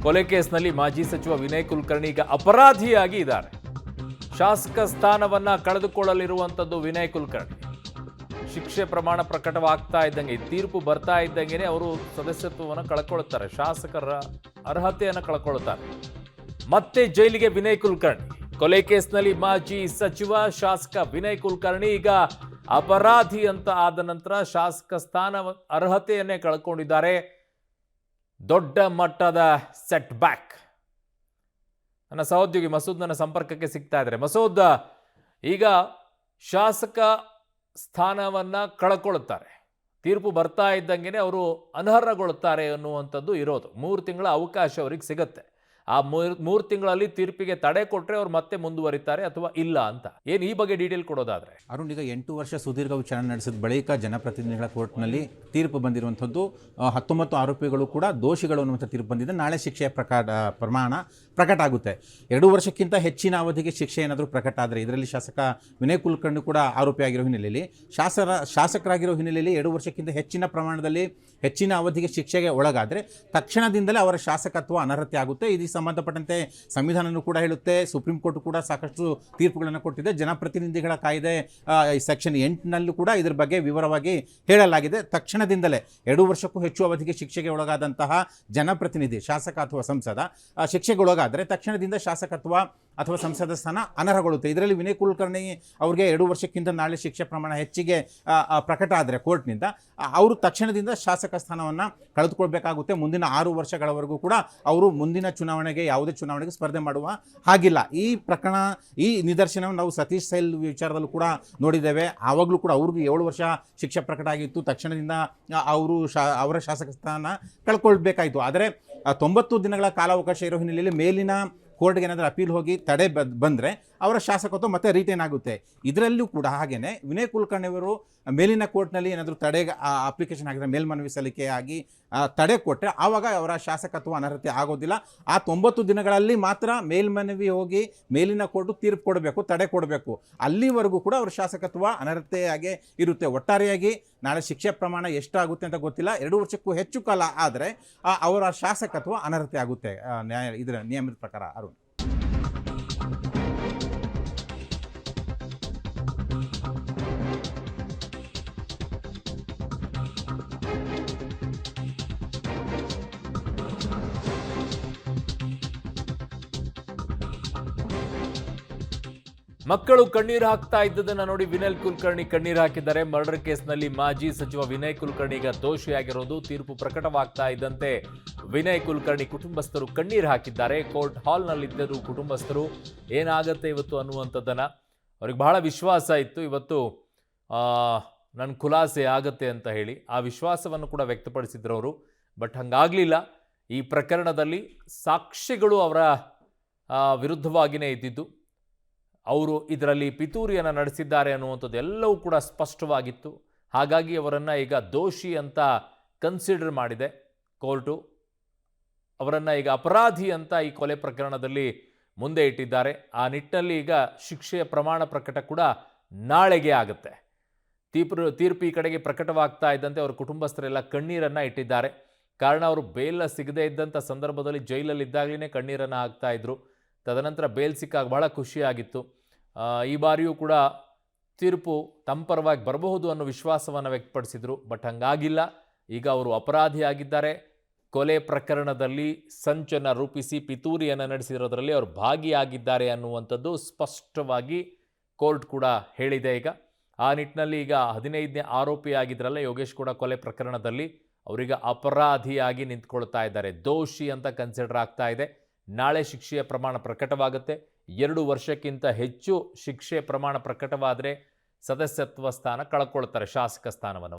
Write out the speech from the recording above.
ಕೊಲೆ ಕೇಸ್ನಲ್ಲಿ ಮಾಜಿ ಸಚಿವ ವಿನಯ್ ಕುಲಕರ್ಣಿ ಈಗ ಅಪರಾಧಿಯಾಗಿ ಇದ್ದಾರೆ. ಶಾಸಕ ಸ್ಥಾನವನ್ನ ಕಳೆದುಕೊಳ್ಳಲಿರುವಂಥದ್ದು ವಿನಯ್ ಕುಲಕರ್ಣಿ. ಶಿಕ್ಷೆ ಪ್ರಮಾಣ ಪ್ರಕಟವಾಗ್ತಾ ಇದ್ದಂಗೆ, ತೀರ್ಪು ಬರ್ತಾ ಇದ್ದಂಗೆನೆ ಅವರು ಸದಸ್ಯತ್ವವನ್ನು ಕಳ್ಕೊಳ್ತಾರೆ, ಶಾಸಕರ ಅರ್ಹತೆಯನ್ನು ಕಳ್ಕೊಳ್ತಾರೆ. ಮತ್ತೆ ಜೈಲಿಗೆ ವಿನಯ್ ಕುಲಕರ್ಣಿ. ಕೊಲೆ ಕೇಸ್ನಲ್ಲಿ ಮಾಜಿ ಸಚಿವ ಶಾಸಕ ವಿನಯ್ ಕುಲಕರ್ಣಿ ಈಗ ಅಪರಾಧಿ ಅಂತ ಆದ ನಂತರ ಶಾಸಕ ಸ್ಥಾನ ಅರ್ಹತೆಯನ್ನೇ ಕಳ್ಕೊಂಡಿದ್ದಾರೆ. ದೊಡ್ಡ ಮಟ್ಟದ ಸೆಟ್ ಬ್ಯಾಕ್. ನನ್ನ ಸಹೋದ್ಯೋಗಿ ಮಸೂದ್ ನನ್ನ ಸಂಪರ್ಕಕ್ಕೆ ಸಿಗ್ತಾ ಇದ್ದಾರೆ. ಮಸೂದ್, ಈಗ ಶಾಸಕ ಸ್ಥಾನವನ್ನ ಕಳ್ಕೊಳ್ತಾರೆ, ತೀರ್ಪು ಬರ್ತಾ ಇದ್ದಂಗೆನೆ ಅವರು ಅನರ್ಹಗೊಳ್ಳುತ್ತಾರೆ ಅನ್ನುವಂಥದ್ದು ಇರೋದು. 3 ತಿಂಗಳ ಅವಕಾಶ ಅವರಿಗೆ ಸಿಗುತ್ತೆ. ಆ 3 ತಿಂಗಳಲ್ಲಿ ತೀರ್ಪಿಗೆ ತಡೆ ಕೊಟ್ಟರೆ ಅವ್ರು ಮತ್ತೆ ಮುಂದುವರಿತಾರೆ ಅಥವಾ ಇಲ್ಲ ಅಂತ. ಏನು ಈ ಬಗ್ಗೆ ಡೀಟೇಲ್ ಕೊಡೋದಾದ್ರೆ? ಅರುಣ್, ಈಗ 8 ವರ್ಷ ಸುದೀರ್ಘ ವಿಚಾರಣೆ ನಡೆಸಿದ ಬಳಿಕ ಜನಪ್ರತಿನಿಧಿಗಳ ಕೋರ್ಟ್ನಲ್ಲಿ ತೀರ್ಪು ಬಂದಿರುವಂಥದ್ದು 19 ಆರೋಪಿಗಳು ಕೂಡ ದೋಷಿಗಳು ಅನ್ನುವಂಥ ತೀರ್ಪು ಬಂದಿದೆ. ನಾಳೆ ಶಿಕ್ಷೆಯ ಪ್ರಮಾಣ ಪ್ರಕಟ ಆಗುತ್ತೆ. 2 ವರ್ಷಕ್ಕಿಂತ ಹೆಚ್ಚಿನ ಅವಧಿಗೆ ಶಿಕ್ಷೆ ಏನಾದರೂ ಪ್ರಕಟ ಆದರೆ, ಇದರಲ್ಲಿ ಶಾಸಕ ವಿನಯ್ ಕುಲಕರ್ಣಿ ಕೂಡ ಆರೋಪಿಯಾಗಿರೋ ಹಿನ್ನೆಲೆಯಲ್ಲಿ ಶಾಸಕರಾಗಿರೋ ಹಿನ್ನೆಲೆಯಲ್ಲಿ 2 ವರ್ಷಕ್ಕಿಂತ ಹೆಚ್ಚಿನ ಪ್ರಮಾಣದಲ್ಲಿ ಹೆಚ್ಚಿನ ಅವಧಿಗೆ ಶಿಕ್ಷೆಗೆ ಒಳಗಾದರೆ ತಕ್ಷಣದಿಂದಲೇ ಅವರ ಶಾಸಕತ್ವ ಅನರ್ಹತೆ ಆಗುತ್ತೆ. ಇದಕ್ಕೆ ಸಂಬಂಧಪಟ್ಟಂತೆ ಸಂವಿಧಾನವೂ ಕೂಡ ಹೇಳುತ್ತೆ, ಸುಪ್ರೀಂ ಕೋರ್ಟ್ ಕೂಡ ಸಾಕಷ್ಟು ತೀರ್ಪುಗಳನ್ನು ಕೊಟ್ಟಿದೆ. ಜನಪ್ರತಿನಿಧಿಗಳ ಕಾಯ್ದೆ ಸೆಕ್ಷನ್ 8ನಲ್ಲೂ ಕೂಡ ಇದ್ರ ಬಗ್ಗೆ ವಿವರವಾಗಿ ಹೇಳಲಾಗಿದೆ. ತಕ್ಷಣದಿಂದಲೇ 2 ವರ್ಷಕ್ಕೂ ಹೆಚ್ಚು ಅವಧಿಗೆ ಶಿಕ್ಷೆಗೆ ಒಳಗಾದಂತಹ ಜನಪ್ರತಿನಿಧಿ, ಶಾಸಕ ಅಥವಾ ಸಂಸದ ಶಿಕ್ಷೆಗೆ ಒಳಗಾದರೆ ತಕ್ಷಣದಿಂದ ಶಾಸಕತ್ವ ಅಥವಾ ಸಂಸದ ಸ್ಥಾನ ಅನರ್ಹಗೊಳ್ಳುತ್ತೆ. ಇದರಲ್ಲಿ ವಿನಯ್ ಕುಲಕರ್ಣಿ ಅವರಿಗೆ 2 ವರ್ಷಕ್ಕಿಂತ ನಾಳೆ ಶಿಕ್ಷೆ ಪ್ರಮಾಣ ಹೆಚ್ಚಿಗೆ ಪ್ರಕಟ ಆದರೆ ಕೋರ್ಟ್ನಿಂದ ಅವರು ತಕ್ಷಣದಿಂದ ಶಾಸಕ ಸ್ಥಾನವನ್ನು ಕಳೆದುಕೊಳ್ಬೇಕಾಗುತ್ತೆ. ಮುಂದಿನ 6 ವರ್ಷಗಳವರೆಗೂ ಕೂಡ ಅವರು ಮುಂದಿನ ಚುನಾವಣೆಗೆ, ಯಾವುದೇ ಚುನಾವಣೆಗೆ ಸ್ಪರ್ಧೆ ಮಾಡುವ ಹಾಗಿಲ್ಲ. ಈ ಪ್ರಕರಣ, ಈ ನಿದರ್ಶನವನ್ನು ನಾವು ಸತೀಶ್ ಸೈಲ್ ವಿಚಾರದಲ್ಲೂ ಕೂಡ ನೋಡಿದ್ದೇವೆ. ಆವಾಗಲೂ ಕೂಡ ಅವ್ರಿಗೆ 7 ವರ್ಷ ಶಿಕ್ಷೆ ಪ್ರಕಟ ಆಗಿತ್ತು. ತಕ್ಷಣದಿಂದ ಅವರು ಅವರ ಶಾಸಕ ಸ್ಥಾನ ಕಳ್ಕೊಳ್ಬೇಕಾಯಿತು. ಆದರೆ 90 ದಿನಗಳ ಕಾಲಾವಕಾಶ ಇರೋ ಹಿನ್ನೆಲೆಯಲ್ಲಿ ಮೇಲಿನ ಕೋರ್ಟ್ಗೆ ಏನಾದರೂ ಅಪೀಲ್ ಹೋಗಿ ತಡೆ ಬಂದರೆ ಅವರ ಶಾಸಕತ್ವ ಮತ್ತೆ ರಿಟೈನ್ ಆಗುತ್ತೆ. ಇದರಲ್ಲೂ ಕೂಡ ಹಾಗೆಯೇ ವಿನಯ್ ಕುಲಕರ್ಣಿಯವರು ಮೇಲಿನ ಕೋರ್ಟ್ನಲ್ಲಿ ಏನಾದರೂ ತಡೆಗೆ ಅಪ್ಲಿಕೇಶನ್ ಆಗಿದ್ರೆ, ಮೇಲ್ಮನವಿ ಸಲ್ಲಿಕೆ ಆಗಿ ತಡೆ ಕೊಟ್ಟರೆ ಆವಾಗ ಅವರ ಶಾಸಕತ್ವ ಅನರ್ಹತೆ ಆಗೋದಿಲ್ಲ. ಆ 90 ದಿನಗಳಲ್ಲಿ ಮಾತ್ರ ಮೇಲ್ಮನವಿ ಹೋಗಿ ಮೇಲಿನ ಕೋರ್ಟು ತೀರ್ಪು ಕೊಡಬೇಕು, ತಡೆ ಕೊಡಬೇಕು. ಅಲ್ಲಿವರೆಗೂ ಕೂಡ ಅವರ ಶಾಸಕತ್ವ ಅನರ್ಹತೆಯಾಗಿ ಇರುತ್ತೆ. ಒಟ್ಟಾರೆಯಾಗಿ ನಾಳೆ ಶಿಕ್ಷೆ ಪ್ರಮಾಣ ಎಷ್ಟಾಗುತ್ತೆ ಅಂತ ಗೊತ್ತಿಲ್ಲ. 2 ವರ್ಷಕ್ಕೂ ಹೆಚ್ಚು ಕಾಲ ಆದರೆ ಅವರ ಶಾಸಕತ್ವ ಅನರ್ಹತೆ ಆಗುತ್ತೆ ಇದರ ನಿಯಮದ ಪ್ರಕಾರ. ಅರುಣ್, ಮಕ್ಕಳು ಕಣ್ಣೀರು ಹಾಕ್ತಾ ಇದ್ದದನ್ನ ನೋಡಿ ವಿನಯ್ ಕುಲಕರ್ಣಿ ಕಣ್ಣೀರು ಹಾಕಿದ್ದಾರೆ. ಮರ್ಡರ್ ಕೇಸ್ನಲ್ಲಿ ಮಾಜಿ ಸಚಿವ ವಿನಯ್ ಕುಲಕರ್ಣಿ ಈಗ ದೋಷಿಯಾಗಿರೋದು ತೀರ್ಪು ಪ್ರಕಟವಾಗ್ತಾ ಇದ್ದಂತೆ ವಿನಯ್ ಕುಲಕರ್ಣಿ ಕುಟುಂಬಸ್ಥರು ಕಣ್ಣೀರು ಹಾಕಿದ್ದಾರೆ. ಕೋರ್ಟ್ ಹಾಲ್ನಲ್ಲಿದ್ದರು ಕುಟುಂಬಸ್ಥರು. ಏನಾಗುತ್ತೆ ಇವತ್ತು ಅನ್ನುವಂಥದ್ದನ್ನು ಅವ್ರಿಗೆ ಬಹಳ ವಿಶ್ವಾಸ ಇತ್ತು, ಇವತ್ತು ನನ್ನ ಖುಲಾಸೆ ಆಗತ್ತೆ ಅಂತ ಹೇಳಿ ಆ ವಿಶ್ವಾಸವನ್ನು ಕೂಡ ವ್ಯಕ್ತಪಡಿಸಿದ್ರು ಅವರು. ಬಟ್ ಹಂಗಾಗಲಿಲ್ಲ. ಈ ಪ್ರಕರಣದಲ್ಲಿ ಸಾಕ್ಷಿಗಳು ಅವರ ವಿರುದ್ಧವಾಗಿಯೇ ಇದ್ದಿದ್ದು. ಅವರು ಇದರಲ್ಲಿ ಪಿತೂರಿಯನ್ನು ನಡೆಸಿದ್ದಾರೆ ಅನ್ನುವಂಥದ್ದು ಎಲ್ಲವೂ ಕೂಡ ಸ್ಪಷ್ಟವಾಗಿತ್ತು. ಹಾಗಾಗಿ ಅವರನ್ನು ಈಗ ದೋಷಿ ಅಂತ ಕನ್ಸಿಡರ್ ಮಾಡಿದೆ ಕೋರ್ಟು. ಅವರನ್ನು ಈಗ ಅಪರಾಧಿ ಅಂತ ಈ ಕೊಲೆ ಪ್ರಕರಣದಲ್ಲಿ ಮುಂದೆ ಇಟ್ಟಿದ್ದಾರೆ. ಆ ನಿಟ್ಟಿನಲ್ಲಿ ಈಗ ಶಿಕ್ಷೆಯ ಪ್ರಮಾಣ ಪ್ರಕಟ ಕೂಡ ನಾಳೆಗೆ ಆಗುತ್ತೆ. ತೀರ್ಪು ಈ ಕಡೆಗೆ ಪ್ರಕಟವಾಗ್ತಾ ಇದ್ದಂತೆ ಅವರ ಕುಟುಂಬಸ್ಥರೆಲ್ಲ ಕಣ್ಣೀರನ್ನು ಇಟ್ಟಿದ್ದಾರೆ. ಕಾರಣ ಅವರು ಬೇಲ್ ಸಿಗದೇ ಇದ್ದಂಥ ಸಂದರ್ಭದಲ್ಲಿ ಜೈಲಲ್ಲಿದ್ದಾಗಲೇ ಕಣ್ಣೀರನ್ನು ಹಾಕ್ತಾ ಇದ್ರು. ತದನಂತರ ಬೇಲ್ ಸಿಕ್ಕಾಗ ಬಹಳ ಖುಷಿಯಾಗಿತ್ತು. ಈ ಬಾರಿಯೂ ಕೂಡ ತೀರ್ಪು ತಮ್ಮ ಪರವಾಗಿ ಬರಬಹುದು ಅನ್ನೋ ವಿಶ್ವಾಸವನ್ನು ವ್ಯಕ್ತಪಡಿಸಿದರು. ಬಟ್ ಹಂಗಾಗಿಲ್ಲ. ಈಗ ಅವರು ಅಪರಾಧಿಯಾಗಿದ್ದಾರೆ. ಕೊಲೆ ಪ್ರಕರಣದಲ್ಲಿ ಸಂಚನ್ನು ರೂಪಿಸಿ ಪಿತೂರಿಯನ್ನು ನಡೆಸಿರೋದ್ರಲ್ಲಿ ಅವರು ಭಾಗಿಯಾಗಿದ್ದಾರೆ ಅನ್ನುವಂಥದ್ದು ಸ್ಪಷ್ಟವಾಗಿ ಕೋರ್ಟ್ ಕೂಡ ಹೇಳಿದೆ. ಈಗ ಆ ನಿಟ್ಟಿನಲ್ಲಿ ಈಗ 15ನೇ ಆರೋಪಿಯಾಗಿದ್ರಲ್ಲ ಯೋಗೇಶ್ ಕೂಡ ಕೊಲೆ ಪ್ರಕರಣದಲ್ಲಿ, ಅವರೀಗ ಅಪರಾಧಿಯಾಗಿ ನಿಂತ್ಕೊಳ್ತಾ ಇದ್ದಾರೆ. ದೋಷಿ ಅಂತ ಕನ್ಸಿಡರ್ ಆಗ್ತಾ ಇದೆ. ನಾಳೆ ಶಿಕ್ಷೆಯ ಪ್ರಮಾಣ ಪ್ರಕಟವಾಗುತ್ತೆ. 2 ವರ್ಷಕ್ಕಿಂತ ಹೆಚ್ಚು ಶಿಕ್ಷೆ ಪ್ರಮಾಣ ಪ್ರಕಟವಾದರೆ ಸದಸ್ಯತ್ವ ಸ್ಥಾನ ಕಳ್ಕೊಳ್ತಾರೆ, ಶಾಸಕ ಸ್ಥಾನವನ್ನು.